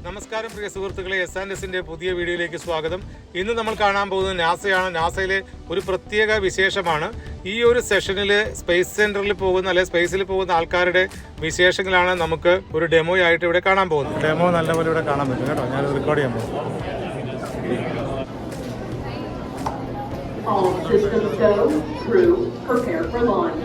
നമസ്കാരം പ്രിയ സുഹൃത്തുക്കളെ, YES&YESന്റെ പുതിയ വീഡിയോയിലേക്ക് സ്വാഗതം. ഇന്ന് നമ്മൾ കാണാൻ പോകുന്നത് നാസയാണ്. നാസയിലെ ഒരു പ്രത്യേക വിശേഷമാണ്. ഈ ഒരു സെഷനിൽ സ്പേസ് സെന്ററിൽ പോകുന്ന അല്ലെങ്കിൽ സ്പേസിൽ പോകുന്ന ആൾക്കാരുടെ വിശേഷങ്ങളാണ് നമുക്ക് ഒരു ഡെമോ ആയിട്ട് ഇവിടെ കാണാൻ പോകുന്നത്. ഡെമോ നല്ലപോലെ ഇവിടെ കാണാൻ പറ്റും കേട്ടോ. ഞാനത് റെക്കോർഡ് ചെയ്യാൻ പോകും. All systems go. Crew, prepare for launch.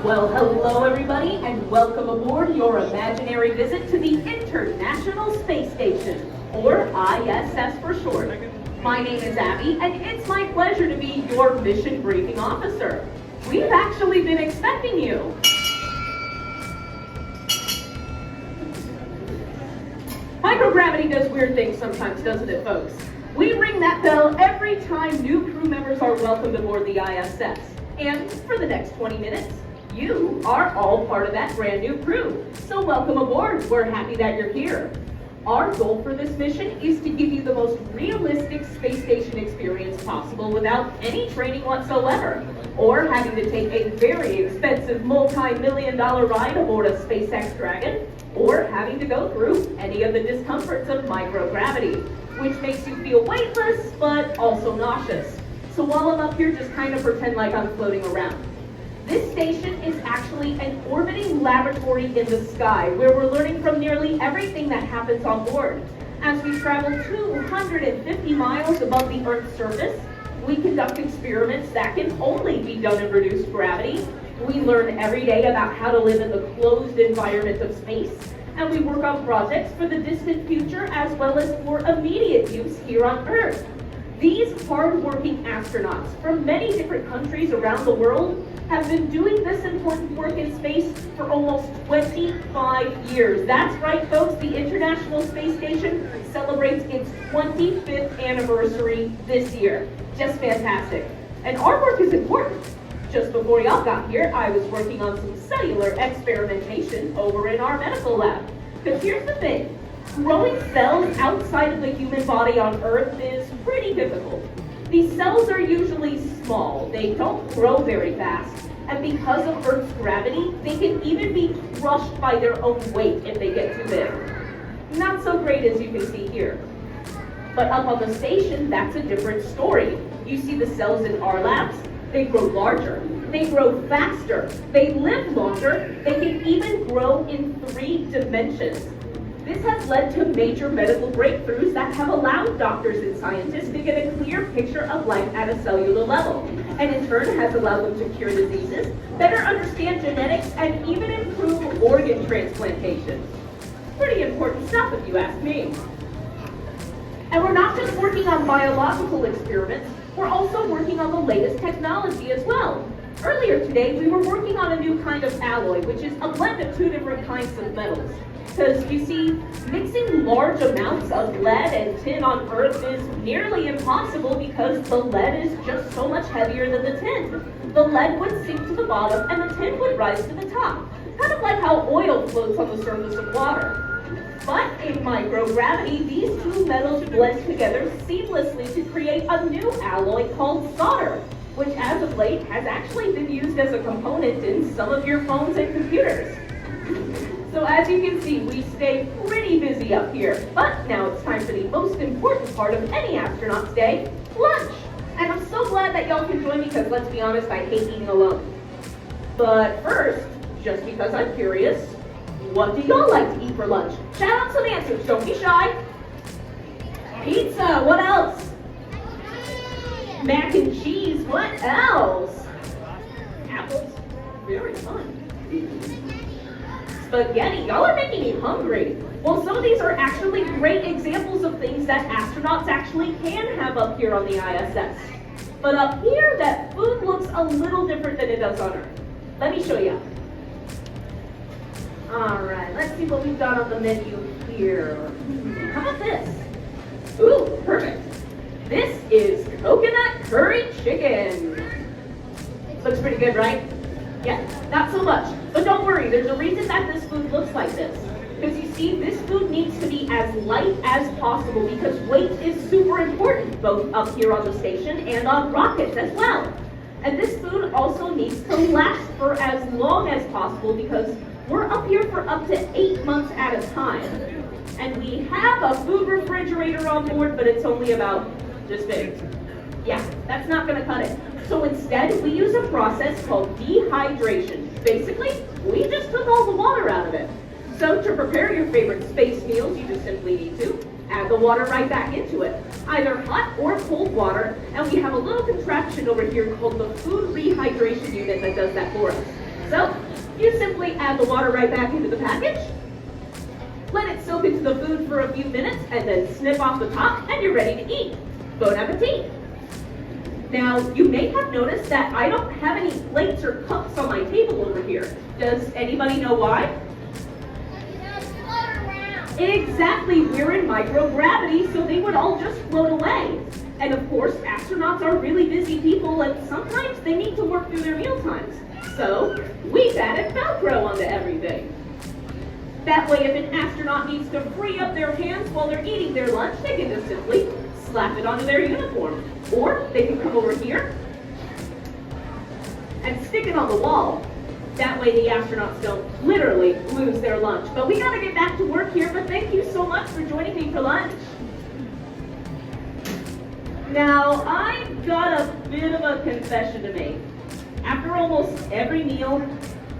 Well, hello everybody, and welcome aboard your imaginary visit to the International Space Station, or ISS for short. My name is Abby, and it's my pleasure to be your mission briefing officer. We've actually been expecting you. Microgravity does weird things sometimes, doesn't it, folks? We ring that bell every time new crew members are welcomed aboard the ISS. And for the next 20 minutes, you are all part of that brand new crew. So welcome aboard. We're happy that you're here. Our goal for this mission is to give you the most realistic space station experience possible without any training whatsoever, or having to take a very expensive multi-million-dollar ride aboard a SpaceX Dragon, or having to go through any of the discomforts of microgravity, which makes you feel weightless but also nauseous. So while I'm up here, just kind of pretend like I'm floating around. This station is actually an orbiting laboratory in the sky where we're learning from nearly everything that happens on board. As we travel 250 miles above the Earth's surface, we conduct experiments that can only be done in reduced gravity. We learn every day about how to live in the closed environment of space, and we work on projects for the distant future as well as for immediate use here on Earth. These hard-working astronauts from many different countries around the world have been doing this important work in space for almost 25 years. That's right, folks, the International Space Station celebrates its 25th anniversary this year. Just fantastic. And our work is important. Just before y'all got here, I was working on some cellular experimentation over in our medical lab. Because here's the thing. Growing cells outside of the human body on Earth is pretty difficult. These cells are usually small, they don't grow very fast, and because of Earth's gravity, they can even be crushed by their own weight if they get too big. Not so great as you can see here. But up on the station, that's a different story. You see the cells in our labs? They grow larger, they grow faster, they live longer, they can even grow in 3 dimensions. This has led to major medical breakthroughs that have allowed doctors and scientists to get a clear picture of life at a cellular level, and in turn has allowed them to cure diseases, better understand genetics, and even improve organ transplantation. Pretty important stuff if you ask me. And we're not just working on biological experiments, we're also working on the latest technology as well. Earlier today, we were working on a new kind of alloy, which is a blend of 2 different kinds of metals. Because you see, mixing large amounts of lead and tin on Earth is nearly impossible because the lead is just so much heavier than the tin. The lead would sink to the bottom and the tin would rise to the top, kind of like how oil floats on the surface of water. But in microgravity, these 2 metals blend together seamlessly to create a new alloy called solder, which as of late has actually been used as a component in some of your phones and computers. So as you can see, we stay pretty busy up here. But now it's time for the most important part of any astronaut's day, lunch. And I'm so glad that y'all can join me because let's be honest, I hate eating alone. But first, just because I'm curious, what do y'all like to eat for lunch? Shout out some answers, don't be shy. Pizza, what else? Mac and cheese, what else? Apples, very fun. Spaghetti, y'all are making me hungry. Well, some of these are actually great examples of things that astronauts actually can have up here on the ISS. But up here, that food looks a little different than it does on Earth. Let me show you. All right, let's see what we've got on the menu here. How about this? Ooh, perfect. This is coconut curry chicken. Looks pretty good, right? Yeah, not so much. But don't worry, there's a reason that this food looks like this. Because you see, this food needs to be as light as possible because weight is super important, both up here on the station and on rockets as well. And this food also needs to last for as long as possible because we're up here for up to 8 months at a time. And we have a food refrigerator on board, but it's only about this big. Yeah, that's not gonna cut it. So instead, we use a process called dehydration. Basically, we just took all the water out of it. So to prepare your favorite space meals, you just simply need to add the water right back into it, either hot or cold water, and we have a little contraption over here called the food rehydration unit that does that for us. So you simply add the water right back into the package, let it soak into the food for a few minutes, and then snip off the top, and you're ready to eat. Bon appetit! Now, you may have noticed that I don't have any plates or cups on my table over here. Does anybody know why? Exactly, we're in microgravity, so they would all just float away. And of course, astronauts are really busy people, and sometimes they need to work through their meal times. So, we've added Velcro onto everything. That way, if an astronaut needs to free up their hands while they're eating their lunch, they can just simply slap it onto their uniform. Or they can come over here and stick it on the wall. That way the astronauts don't literally lose their lunch. But we gotta get back to work here, but thank you so much for joining me for lunch. Now, I've got a bit of a confession to make. After almost every meal,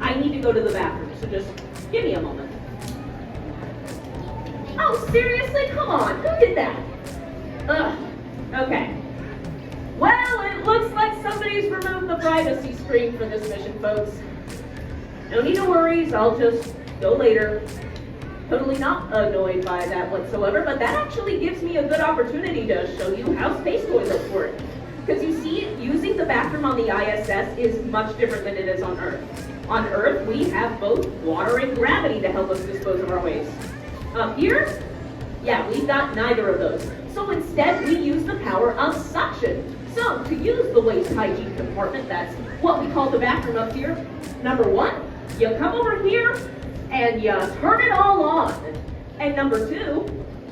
I need to go to the bathroom, so just give me a moment. Oh, seriously? Come on, who did that? Ugh, okay. Well, it looks like somebody's removed the privacy screen for this mission, folks. No need to worries, I'll just go later. Totally not annoyed by that whatsoever, but that actually gives me a good opportunity to show you how space toilets work. Because you see, using the bathroom on the ISS is much different than it is on Earth. On Earth, we have both water and gravity to help us dispose of our waste. Up here, yeah, we've got neither of those. So instead, we use the power of suction. So to use the waste hygiene compartment, that's what we call the bathroom up here. Number one, you come over here and you turn it all on. And number two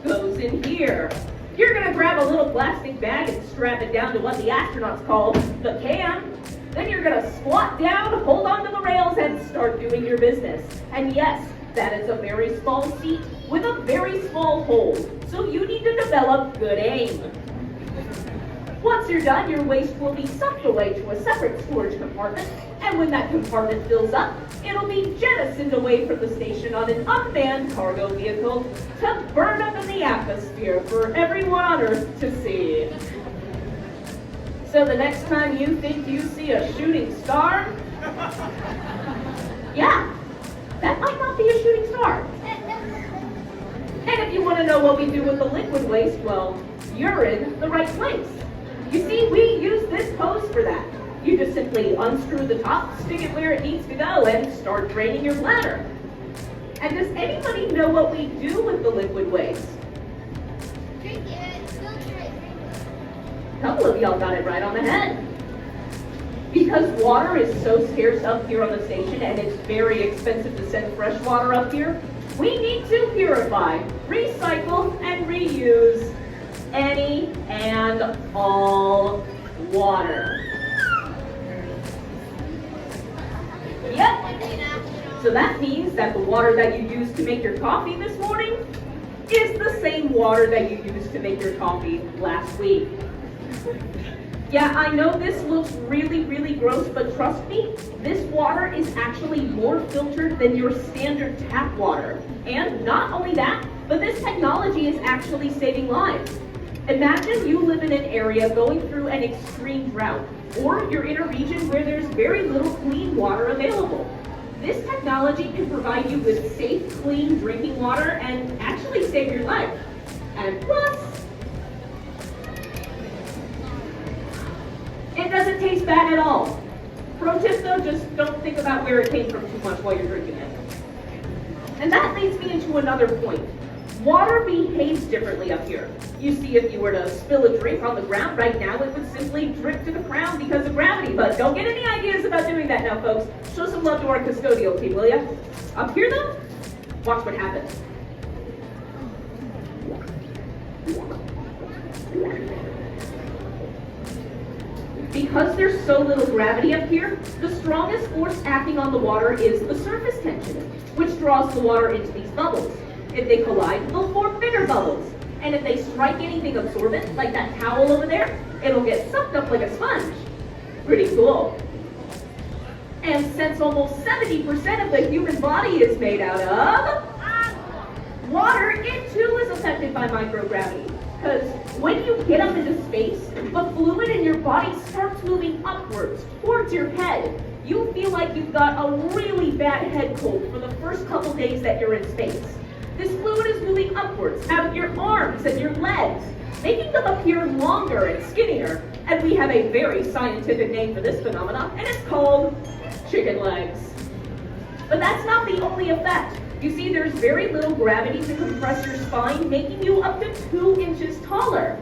goes in here. You're gonna grab a little plastic bag and strap it down to what the astronauts call the can. Then you're gonna squat down, hold onto the rails, and start doing your business. And yes, that is a very small seat with a very small hole. So you need to develop good aim. Once you're done, your waste will be sucked away to a separate storage compartment, and when that compartment fills up, it'll be jettisoned away from the station on an unmanned cargo vehicle to burn up in the atmosphere for everyone on Earth to see. So the next time you think you see a shooting star, yeah, that might not be a shooting star. And if you want to know what we do with the liquid waste, well, you're in the right place. You see, we use this hose for that. You just simply unscrew the top, stick it where it needs to go, and start draining your bladder. And does anybody know what we do with the liquid waste? Drink it, filter it. A couple of y'all got it right on the head. Because water is so scarce up here on the station, and it's very expensive to send fresh water up here, we need to purify, recycle, and reuse any and all water. Yep. So that means that the water that you used to make your coffee this morning is the same water that you used to make your coffee last week. Yeah, I know this looks really, really gross, but trust me, this water is actually more filtered than your standard tap water. And not only that, but this technology is actually saving lives. Imagine you live in an area going through an extreme drought, or you're in a region where there's very little clean water available. This technology can provide you with safe, clean drinking water and actually save your life. And plus, doesn't taste bad at all. Pro tip though, just don't think about where it came from too much while you're drinking it. And that leads me into another point. Water behaves differently up here. You see, if you were to spill a drink on the ground right now, it would simply drip to the ground because of gravity. But don't get any ideas about doing that now, folks. Show some love to our custodial team, will ya? Up here though, watch what happens. Because there's so little gravity up here, the strongest force acting on the water is the surface tension, which draws the water into these bubbles. If they collide, they'll form bigger bubbles. And if they strike anything absorbent, like that towel over there, it'll get sucked up like a sponge. Pretty cool. And since almost 70% of the human body is made out of water, it too is affected by microgravity. Because when you get up into space, the fluid in your body starts moving upwards towards your head. You feel like you've got a really bad head cold for the first couple days that you're in space. This fluid is moving upwards out of your arms and your legs, making them appear longer and skinnier. And we have a very scientific name for this phenomenon, and it's called chicken legs. But that's not the only effect. You see, there's very little gravity to compress your spine, making you up to 2 inches taller.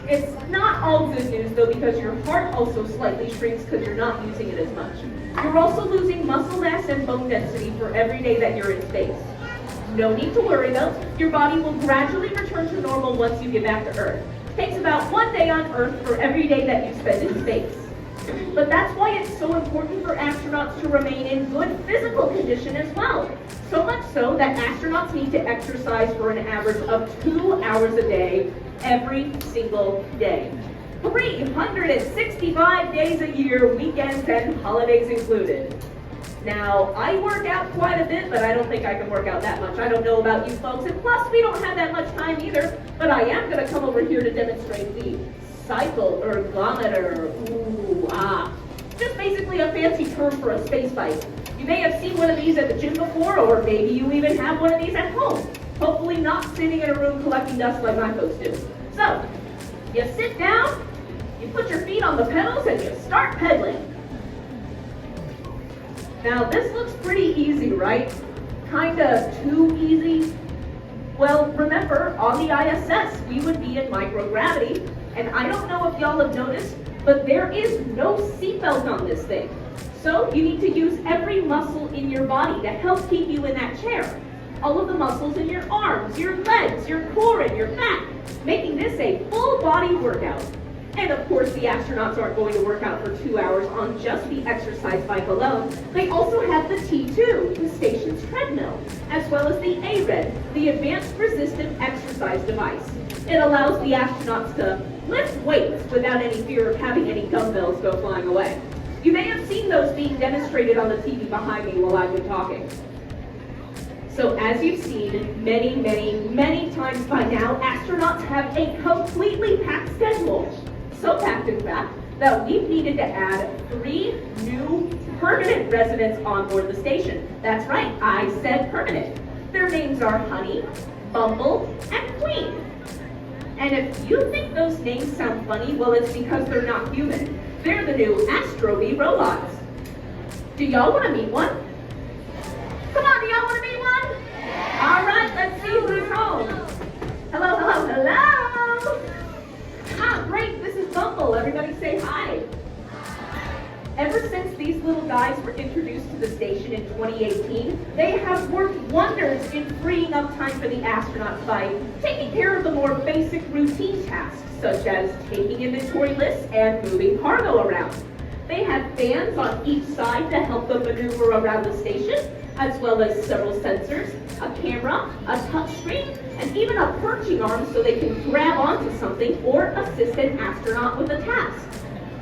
It's not all good news though, because your heart also slightly shrinks because you're not using it as much. You're also losing muscle mass and bone density for every day that you're in space. No need to worry though, your body will gradually return to normal once you get back to Earth. It takes about 1 day on Earth for every day that you spend in space. But that's why it's so important for astronauts to remain in good physical condition as well. So much so that astronauts need to exercise for an average of 2 hours a day, every single day. 365 days a year, weekends and holidays included. Now, I work out quite a bit, but I don't think I can work out that much. I don't know about you folks, and plus we don't have that much time either, but I am gonna come over here to demonstrate the cycle ergometer. Just basically a fancy term for a space bike. You may have seen one of these at the gym before, or maybe you even have one of these at home. Hopefully not sitting in a room collecting dust like my folks do. So, you sit down, you put your feet on the pedals, and you start pedaling. Now this looks pretty easy, right? Kinda too easy. Well, remember, on the ISS, we would be in microgravity, and I don't know if y'all have noticed, but there is no seatbelt on this thing. So you need to use every muscle in your body to help keep you in that chair. All of the muscles in your arms, your legs, your core, and your back, making this a full body workout. And of course, the astronauts aren't going to work out for 2 hours on just the exercise bike alone. They also have the T2, the station's treadmill, as well as the ARED, the Advanced Resistant Exercise Device. It allows the astronauts to lift weights without any fear of having any dumbbells go flying away. You may have seen those being demonstrated on the TV behind me while I've been talking. So as you've seen many times by now, astronauts have a completely packed schedule. So packed, in fact, that we've needed to add 3 new permanent residents on board the station. That's right, I said permanent. Their names are Honey, Bumble, and Queen. And if you think those names sound funny, well, it's because they're not human. They're the new Astrobee robots. Do y'all want to meet one? Come on, do y'all want to meet one? All right, let's see who's home. Hello, hello, hello. Great, this is Bumble. Everybody say hi. Ever since these little guys were introduced to the station in 2018, they have worked wonders in freeing up time for the astronauts by taking care of the more basic routine tasks, such as taking inventory lists and moving cargo around. They have fans on each side to help them maneuver around the station, as well as several sensors, a camera, a touchscreen, and even a perching arm so they can grab onto something or assist an astronaut with a task.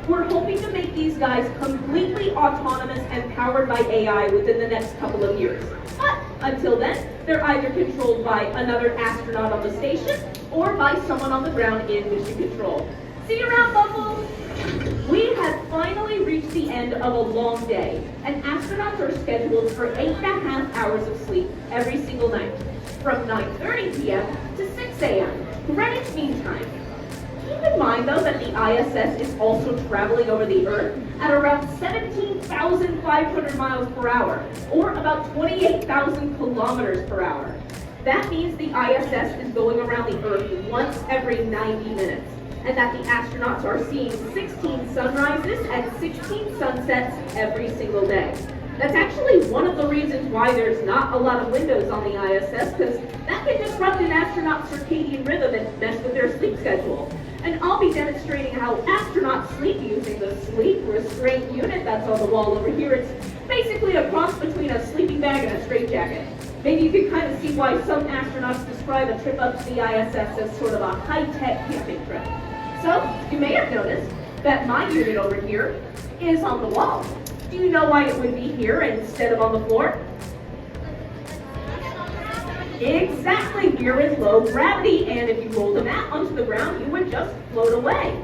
We're hoping to make these guys completely autonomous and powered by AI within the next couple of years. But until then, they're either controlled by another astronaut on the station or by someone on the ground in mission control. See you around, Bumble! We have finally reached the end of a long day, and astronauts are scheduled for 8.5 hours of sleep every single night, from 9:30 p.m. to 6 a.m., Greenwich Mean Time. Keep in mind, though, that the ISS is also traveling over the Earth at around 17,500 miles per hour, or about 28,000 kilometers per hour. That means the ISS is going around the Earth once every 90 minutes, and that the astronauts are seeing 16 sunrises and 16 sunsets every single day. That's actually one of the reasons why there's not a lot of windows on the ISS, because that can disrupt an astronaut's circadian rhythm and mess with their sleep schedule. And I'll be demonstrating how astronauts sleep using the sleep restraint unit that's on the wall over here. It's basically a cross between a sleeping bag and a straitjacket. Maybe you can kind of see why some astronauts describe a trip up to the ISS as sort of a high-tech camping trip. So, you may have noticed that my unit over here is on the wall. Do you know why it would be here instead of on the floor? Exactly, here is low gravity, and if you rolled a mat onto the ground, you would just float away.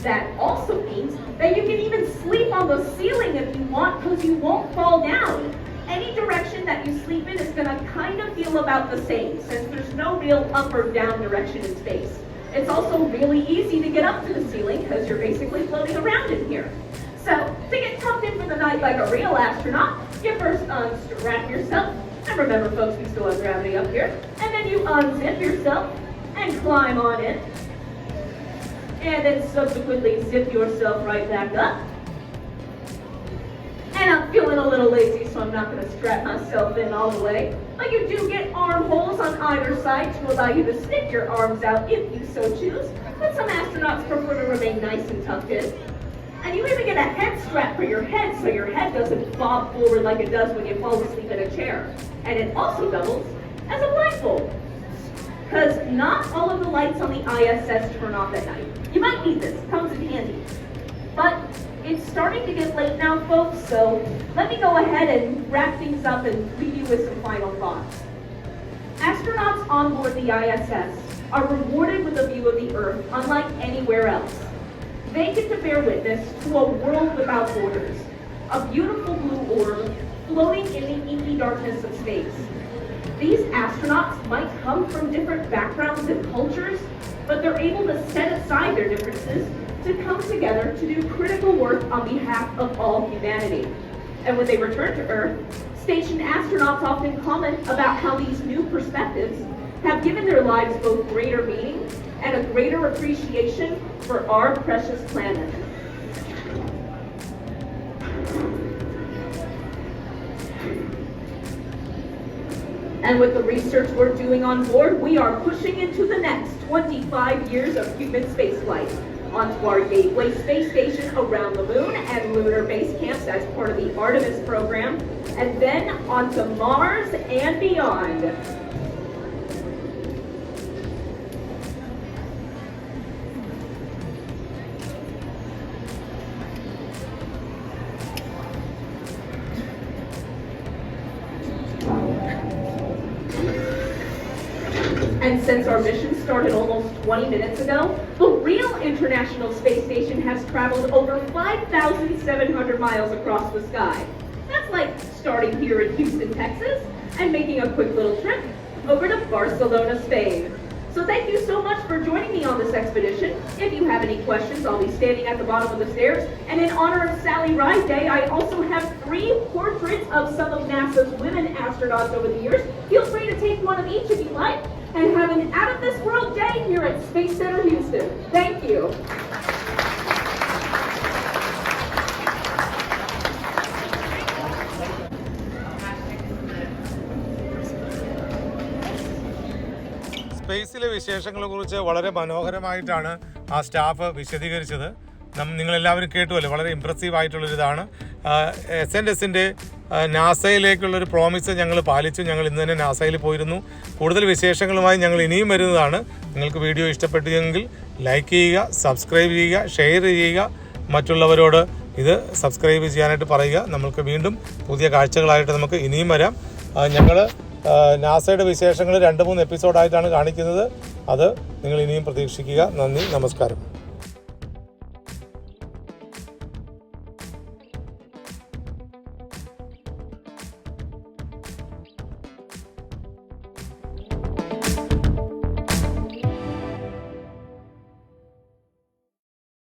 That also means that you can even sleep on the ceiling if you want, because you won't fall down. Any direction that you sleep in is going to kind of feel about the same, since there's no real up or down direction in space. It's also really easy to get up to the ceiling, because you're basically floating around in here. So, to get tucked in for the night like a real astronaut, you first unstrap yourself. And remember, folks, we still have gravity up here. And then you unzip yourself and climb on in. And then subsequently zip yourself right back up. And I'm feeling a little lazy, so I'm not going to strap myself in all the way. But you do get armholes on either side to allow you to stick your arms out if you so choose. But some astronauts prefer to remain nice and tucked in. And you even get a head strap for your head so your head doesn't bob forward like it does when you fall asleep in a chair. And it also doubles as a blindfold. Because not all of the lights on the ISS turn off at night. You might need this, comes in handy. But it's starting to get late now, folks, so let me go ahead and wrap things up and leave you with some final thoughts. Astronauts on board the ISS are rewarded with a view of the Earth unlike anywhere else. They get to bear witness to a world without borders, a beautiful blue orb floating in the inky darkness of space. These astronauts might come from different backgrounds and cultures, but they're able to set aside their differences to come together to do critical work on behalf of all humanity. And when they return to Earth, stationed astronauts often comment about how these new perspectives have given their lives both greater meaning and a greater appreciation for our precious planet. And with the research we're doing on board, we are pushing into the next 25 years of human spaceflight onto our Gateway space station around the moon and lunar base camps as part of the Artemis program, and then onto Mars and beyond. And since our mission started almost 20 minutes ago, the real International Space Station has traveled over 5,700 miles across the sky. That's like starting here in Houston, Texas, and making a quick little trip over to Barcelona, Spain. So thank you so much for joining me on this expedition. If you have any questions, I'll be standing at the bottom of the stairs. And in honor of Sally Ride Day, I also have 3 portraits of some of NASA's women astronauts over the years. Feel free to take one of each if you like, and have an out-of-this-world day here at Space Center Houston. Thank you. സ്പേസിലെ വിശേഷങ്ങളെക്കുറിച്ച് വളരെ മനോഹരമായിട്ടാണ് ആ staff വിശദീകരിച്ചത്. നിങ്ങളെല്ലാവരും കേട്ടുമല്ലോ, വളരെ impressive ആയിട്ടുള്ളൊരിതാണ്. YES&YESന്റെ നാസയിലേക്കുള്ളൊരു promise ഞങ്ങൾ പാലിച്ചു. ഞങ്ങൾ ഇന്ന് തന്നെ നാസയിൽ പോയിരുന്നു. കൂടുതൽ വിശേഷങ്ങളുമായി ഞങ്ങൾ ഇനിയും വരുന്നതാണ്. നിങ്ങൾക്ക് വീഡിയോ ഇഷ്ടപ്പെട്ടുവെങ്കിൽ ലൈക്ക് ചെയ്യുക, സബ്സ്ക്രൈബ് ചെയ്യുക, ഷെയർ ചെയ്യുക, മറ്റുള്ളവരോട് ഇത് സബ്സ്ക്രൈബ് ചെയ്യാനായിട്ട് പറയുക. നമുക്ക് വീണ്ടും പുതിയ കാഴ്ചകളായിട്ട് നമുക്ക് ഇനിയും വരാം. ഞങ്ങൾ നാസയുടെ വിശേഷങ്ങൾ 2-3 എപ്പിസോഡായിട്ടാണ് കാണിക്കുന്നത്. അത് നിങ്ങൾ ഇനിയും പ്രതീക്ഷിക്കുക. നന്ദി, നമസ്കാരം.